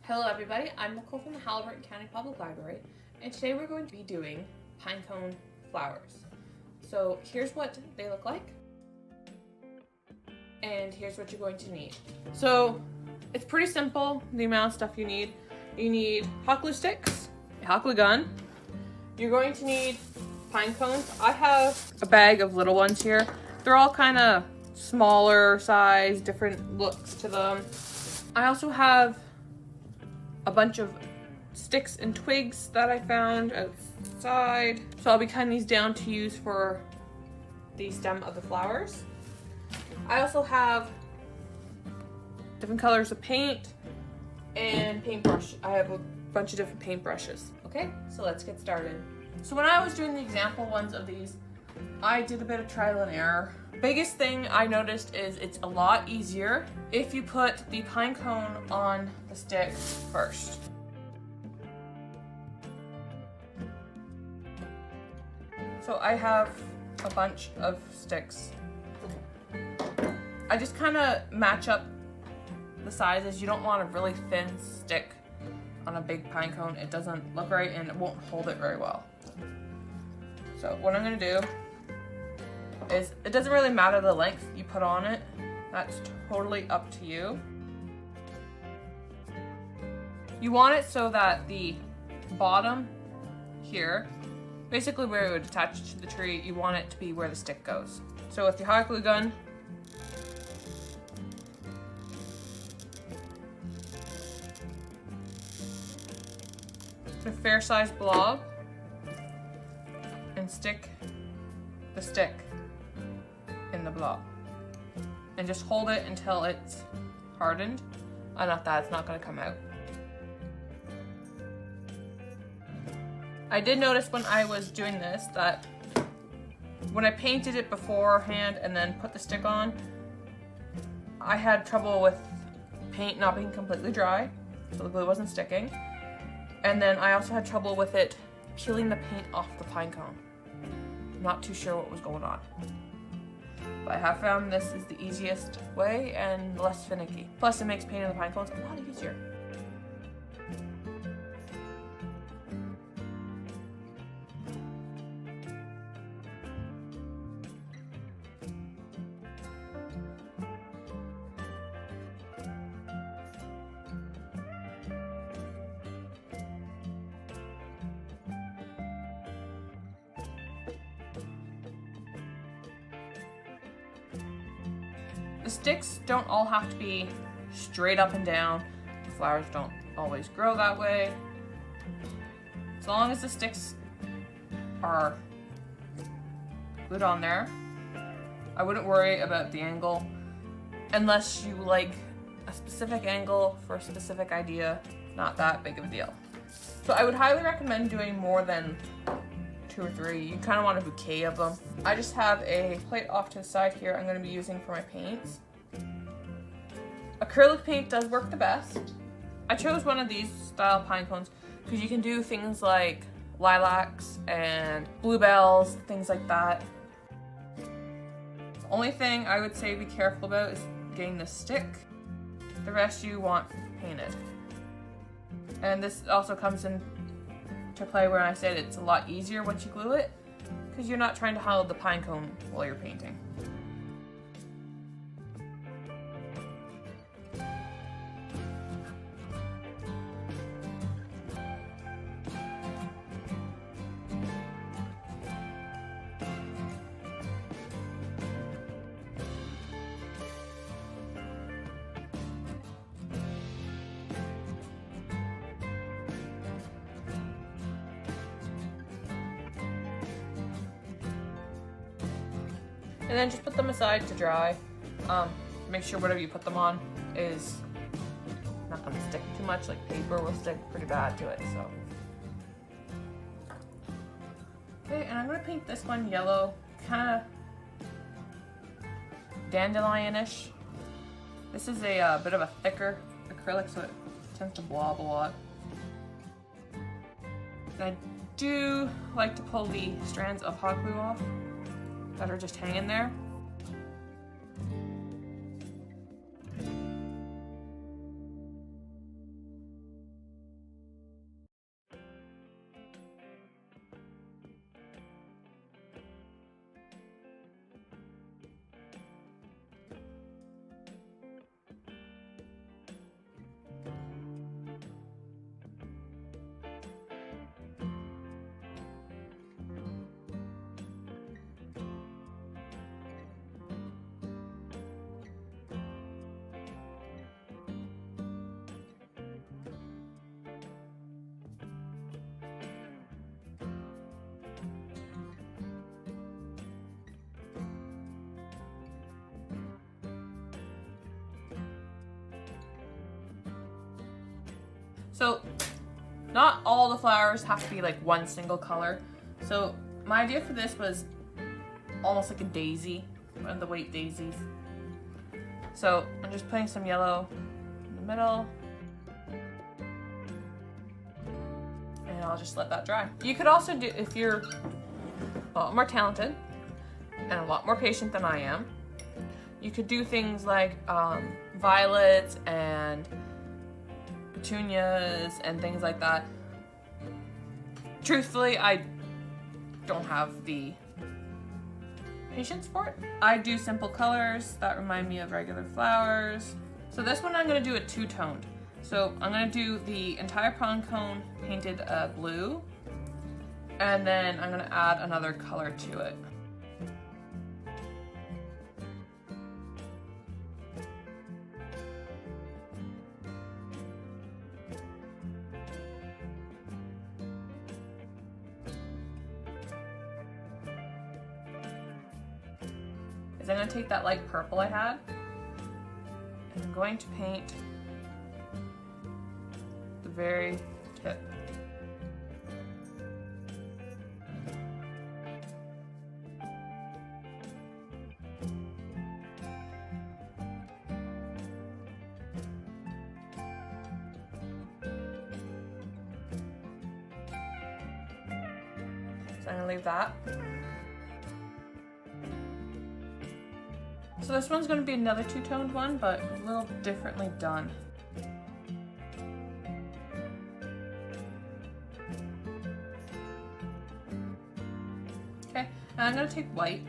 Hello everybody, I'm Nicole from the Haliburton County Public Library, and today we're going to be doing pinecone flowers. So here's what they look like, and here's what you're going to need. So it's pretty simple, the amount of stuff you need. You need hot glue sticks, a hot glue gun. You're going to need pine cones. I have a bag of little ones here. They're all kind of smaller size, different looks to them. I also have a bunch of sticks and twigs that I found outside. So I'll be cutting these down to use for the stem of the flowers. I also have different colors of paint and paintbrush. I have a bunch of different paintbrushes. Okay, so let's get started. So when I was doing the example ones of these, I did a bit of trial and error. Biggest thing I noticed is it's a lot easier if you put the pine cone on the stick first. So I have a bunch of sticks. I just kind of match up the sizes. You don't want a really thin stick on a big pine cone. It doesn't look right and it won't hold it very well. So what I'm gonna do is, it doesn't really matter the length you put on it. That's totally up to you. You want it so that the bottom here, basically where it would attach to the tree, you want it to be where the stick goes. So with your hot glue gun, a fair sized blob, and stick the stick in the blob and just hold it until it's hardened enough that it's not going to come out. I did notice when I was doing this that when I painted it beforehand and then put the stick on, I had trouble with paint not being completely dry, so the glue wasn't sticking, and then I also had trouble with it peeling the paint off the pine cone. Not too sure what was going on. But I have found this is the easiest way and less finicky. Plus it makes painting the pine cones a lot easier. The sticks don't all have to be straight up and down. The flowers don't always grow that way. As long as the sticks are glued on there, I wouldn't worry about the angle unless you like a specific angle for a specific idea. Not that big of a deal. So I would highly recommend doing more than 2 or 3. You kind of want a bouquet of them. I just have a plate off to the side here I'm going to be using for my paints. Acrylic paint does work the best. I chose one of these style pine cones because you can do things like lilacs and bluebells, things like that. The only thing I would say be careful about is getting the stick. The rest you want painted. And this also comes in to play where I said it's a lot easier once you glue it because you're not trying to hold the pine cone while you're painting. And then just put them aside to dry. Make sure whatever you put them on is not going to stick too much, like paper will stick pretty bad to it. So, okay, and I'm going to paint this one yellow, kind of dandelion-ish. This is a bit of a thicker acrylic, so it tends to blob a lot. And I do like to pull the strands of hot glue off that are just hanging there. So not all the flowers have to be like one single color. So my idea for this was almost like a daisy, one of the white daisies. So I'm just putting some yellow in the middle. And I'll just let that dry. You could also do, if you're a lot more talented and a lot more patient than I am, you could do things like violets and petunias and things like that. Truthfully, I don't have the patience for it. I do simple colors that remind me of regular flowers. So this one I'm going to do it two-toned. So I'm going to do the entire Pinecone painted blue, and then I'm going to add another color to it. Is I'm going to take that light purple I had, and I'm going to paint the very tip. So I'm going to leave that. So this one's going to be another two-toned one, but a little differently done. Okay, and I'm going to take white,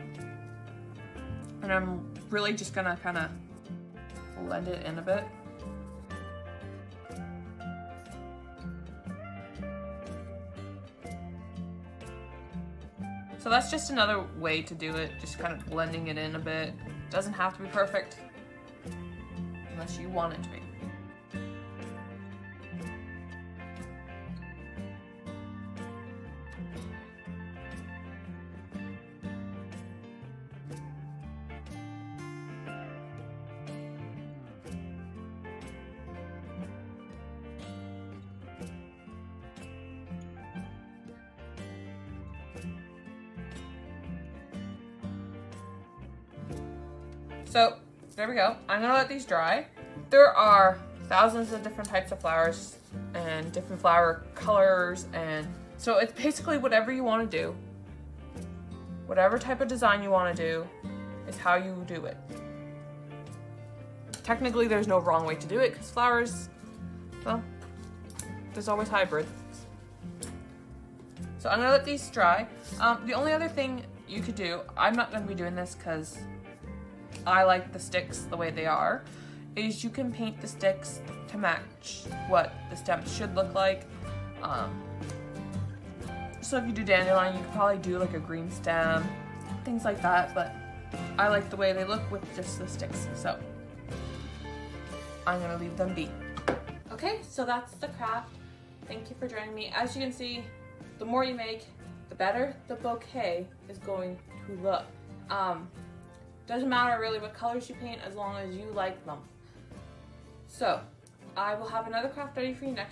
and I'm really just going to kind of blend it in a bit. So that's just another way to do it, just kind of blending it in a bit. Doesn't have to be perfect unless you want it to be. So there we go. I'm gonna let these dry. There are thousands of different types of flowers and different flower colors, and so it's basically whatever you want to do. Whatever type of design you want to do is how you do it. Technically there's no wrong way to do it because flowers, well, there's always hybrids. So I'm gonna let these dry. The only other thing you could do, I'm not gonna be doing this because I like the sticks the way they are, is you can paint the sticks to match what the stems should look like. So if you do dandelion, you could probably do like a green stem, things like that, but I like the way they look with just the sticks, so I'm gonna leave them be. Okay, so that's the craft. Thank you for joining me. As you can see, the more you make, the better the bouquet is going to look. Doesn't matter really what colors you paint as long as you like them. So I will have another craft ready for you next